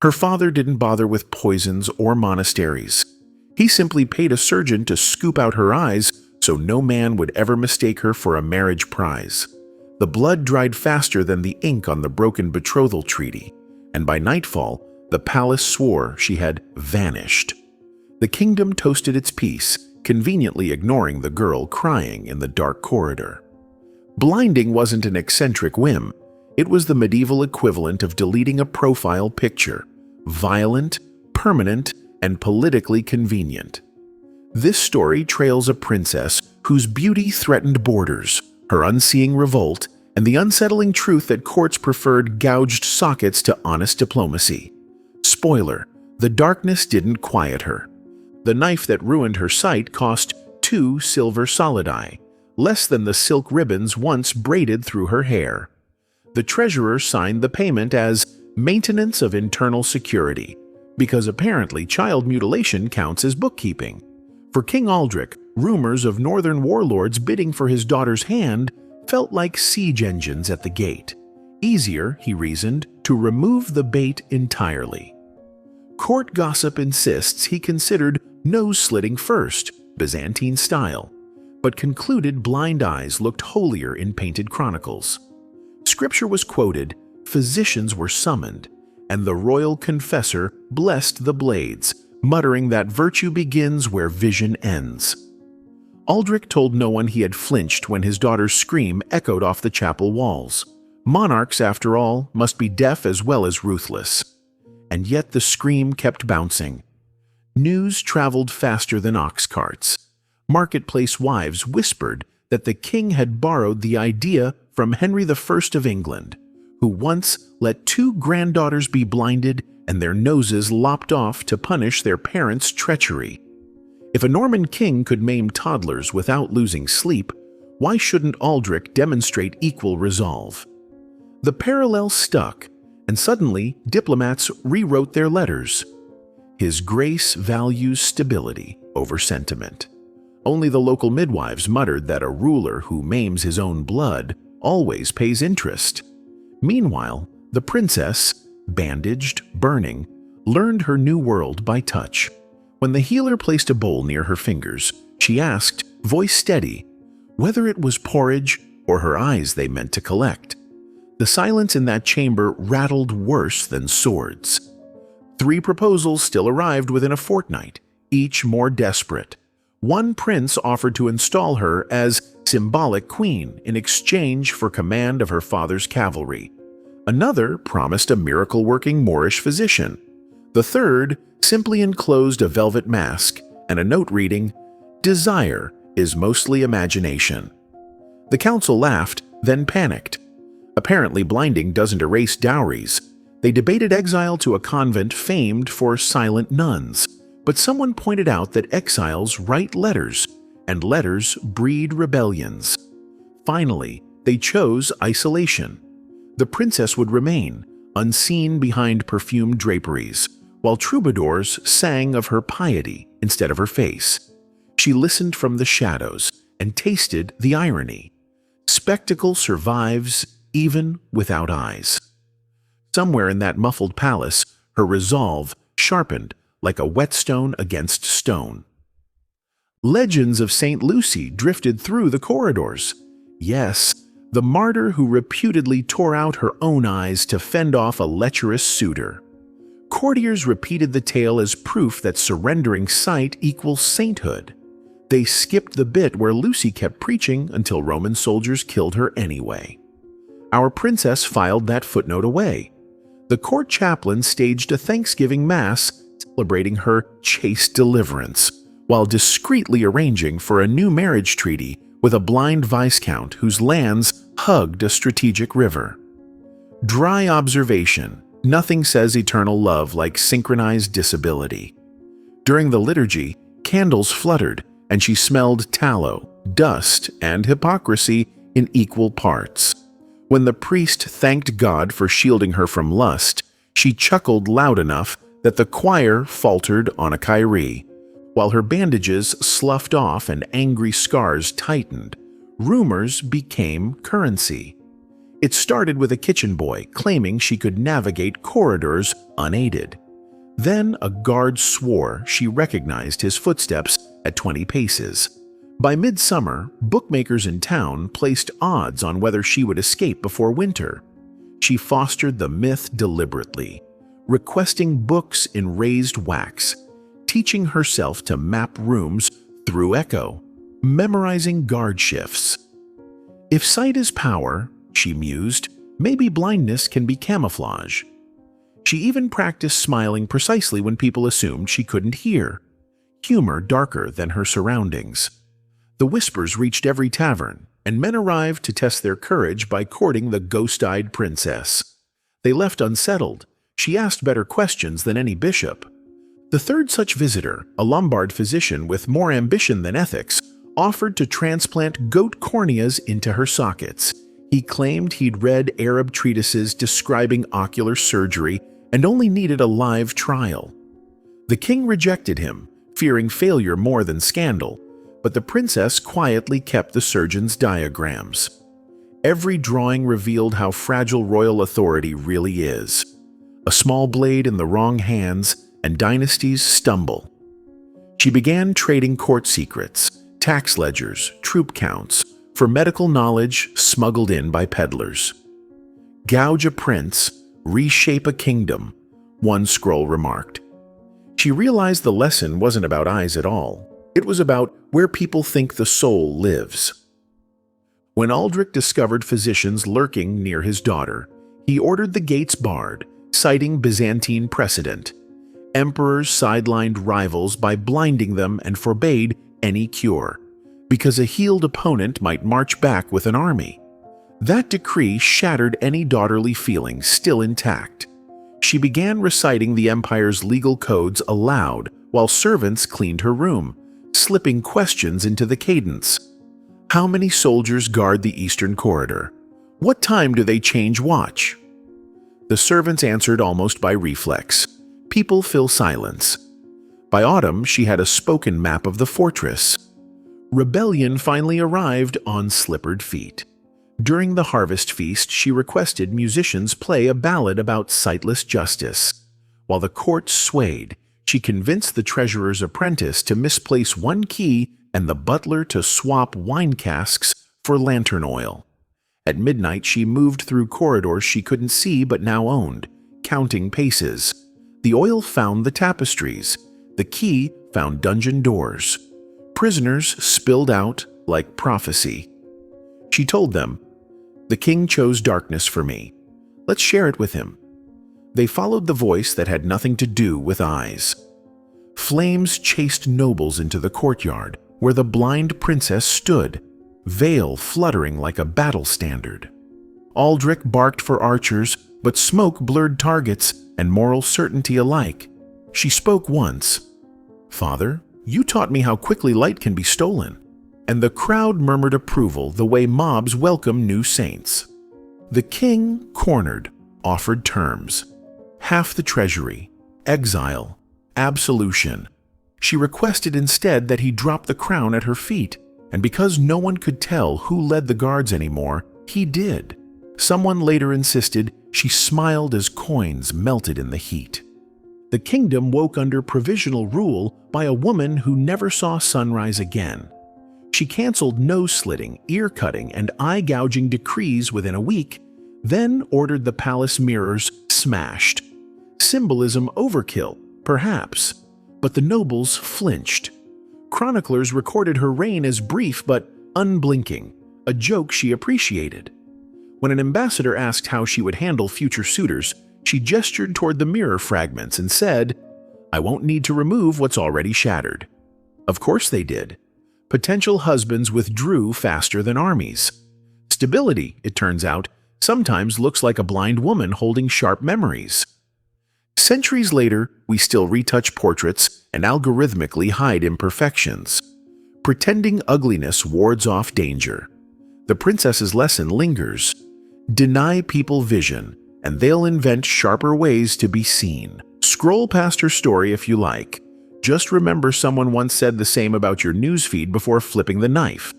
Her father didn't bother with poisons or monasteries. He simply paid a surgeon to scoop out her eyes so no man would ever mistake her for a marriage prize. The blood dried faster than the ink on the broken betrothal treaty, and by nightfall, the palace swore she had vanished. The kingdom toasted its peace, conveniently ignoring the girl crying in the dark corridor. Blinding wasn't an eccentric whim. It was the medieval equivalent of deleting a profile picture, violent, permanent, and politically convenient. This story trails a princess whose beauty threatened borders, her unseeing revolt, and the unsettling truth that courts preferred gouged sockets to honest diplomacy. Spoiler: the darkness didn't quiet her. The knife that ruined her sight cost 2 silver solidi, less than the silk ribbons once braided through her hair. The treasurer signed the payment as maintenance of internal security, because apparently child mutilation counts as bookkeeping. For King Aldrich, rumors of northern warlords bidding for his daughter's hand felt like siege engines at the gate. Easier, he reasoned, to remove the bait entirely. Court gossip insists he considered nose-slitting first, Byzantine style, but concluded blind eyes looked holier in painted chronicles. Scripture was quoted, physicians were summoned, and the royal confessor blessed the blades, muttering that virtue begins where vision ends. Aldrich told no one he had flinched when his daughter's scream echoed off the chapel walls. Monarchs, after all, must be deaf as well as ruthless. And yet the scream kept bouncing. News traveled faster than ox carts. Marketplace wives whispered that the king had borrowed the idea from Henry I of England, who once let 2 granddaughters be blinded and their noses lopped off to punish their parents' treachery. If a Norman king could maim toddlers without losing sleep, why shouldn't Aldrich demonstrate equal resolve? The parallel stuck, and suddenly diplomats rewrote their letters. His Grace values stability over sentiment. Only the local midwives muttered that a ruler who maims his own blood always pays interest. Meanwhile, the princess, bandaged, burning, learned her new world by touch. When the healer placed a bowl near her fingers, she asked, voice steady, whether it was porridge or her eyes they meant to collect. The silence in that chamber rattled worse than swords. 3 proposals still arrived within a fortnight, each more desperate. One prince offered to install her as symbolic queen in exchange for command of her father's cavalry. Another promised a miracle-working Moorish physician. The third simply enclosed a velvet mask and a note reading, "Desire is mostly imagination." The council laughed, then panicked. Apparently blinding doesn't erase dowries. They debated exile to a convent famed for silent nuns, but someone pointed out that exiles write letters, and letters breed rebellions. Finally, they chose isolation. The princess would remain, unseen behind perfumed draperies, while troubadours sang of her piety instead of her face. She listened from the shadows and tasted the irony. Spectacle survives even without eyes. Somewhere in that muffled palace, her resolve sharpened like a whetstone against stone. Legends of St. Lucy drifted through the corridors. Yes, the martyr who reputedly tore out her own eyes to fend off a lecherous suitor. Courtiers repeated the tale as proof that surrendering sight equals sainthood. They skipped the bit where Lucy kept preaching until Roman soldiers killed her anyway. Our princess filed that footnote away. The court chaplain staged a Thanksgiving Mass celebrating her chaste deliverance, while discreetly arranging for a new marriage treaty with a blind viscount whose lands hugged a strategic river. Dry observation: nothing says eternal love like synchronized disability. During the liturgy, candles fluttered, and she smelled tallow, dust, and hypocrisy in equal parts. When the priest thanked God for shielding her from lust, she chuckled loud enough that the choir faltered on a Kyrie. While her bandages sloughed off and angry scars tightened, rumors became currency. It started with a kitchen boy claiming she could navigate corridors unaided. Then a guard swore she recognized his footsteps at 20 paces. By midsummer, bookmakers in town placed odds on whether she would escape before winter. She fostered the myth deliberately, requesting books in raised wax, teaching herself to map rooms through echo, memorizing guard shifts. If sight is power, she mused, maybe blindness can be camouflage. She even practiced smiling precisely when people assumed she couldn't hear, humor darker than her surroundings. The whispers reached every tavern, and men arrived to test their courage by courting the ghost-eyed princess. They left unsettled. She asked better questions than any bishop. The third such visitor, a Lombard physician with more ambition than ethics, offered to transplant goat corneas into her sockets. He claimed he'd read Arab treatises describing ocular surgery and only needed a live trial. The king rejected him, fearing failure more than scandal, but the princess quietly kept the surgeon's diagrams. Every drawing revealed how fragile royal authority really is. A small blade in the wrong hands, and dynasties stumble. She began trading court secrets, tax ledgers, troop counts, for medical knowledge smuggled in by peddlers. Gouge a prince, reshape a kingdom, one scroll remarked. She realized the lesson wasn't about eyes at all. It was about where people think the soul lives. When Aldrich discovered physicians lurking near his daughter, he ordered the gates barred, citing Byzantine precedent. Emperors sidelined rivals by blinding them and forbade any cure, because a healed opponent might march back with an army. That decree shattered any daughterly feelings still intact. She began reciting the empire's legal codes aloud while servants cleaned her room, slipping questions into the cadence. How many soldiers guard the eastern corridor? What time do they change watch? The servants answered almost by reflex. People fill silence. By autumn, she had a spoken map of the fortress. Rebellion finally arrived on slippered feet. During the harvest feast, she requested musicians play a ballad about sightless justice. While the court swayed, she convinced the treasurer's apprentice to misplace one key and the butler to swap wine casks for lantern oil. At midnight, she moved through corridors she couldn't see but now owned, counting paces. The oil found the tapestries. The key found dungeon doors. Prisoners spilled out like prophecy. She told them, "The king chose darkness for me. Let's share it with him." They followed the voice that had nothing to do with eyes. Flames chased nobles into the courtyard, where the blind princess stood, veil fluttering like a battle standard. Aldrich barked for archers, but smoke blurred targets and moral certainty alike. She spoke once. "Father, you taught me how quickly light can be stolen." And the crowd murmured approval the way mobs welcome new saints. The king, cornered, offered terms. Half the treasury, exile, absolution. She requested instead that he drop the crown at her feet, and because no one could tell who led the guards anymore, he did. Someone later insisted she smiled as coins melted in the heat. The kingdom woke under provisional rule by a woman who never saw sunrise again. She canceled nose-slitting, ear-cutting, and eye-gouging decrees within a week, then ordered the palace mirrors smashed. Symbolism overkill, perhaps, but the nobles flinched. Chroniclers recorded her reign as brief but unblinking, a joke she appreciated. When an ambassador asked how she would handle future suitors, she gestured toward the mirror fragments and said, "I won't need to remove what's already shattered." Of course they did. Potential husbands withdrew faster than armies. Stability, it turns out, sometimes looks like a blind woman holding sharp memories. Centuries later, we still retouch portraits and algorithmically hide imperfections. Pretending ugliness wards off danger. The princess's lesson lingers. Deny people vision, and they'll invent sharper ways to be seen. Scroll past her story if you like. Just remember someone once said the same about your newsfeed before flipping the knife.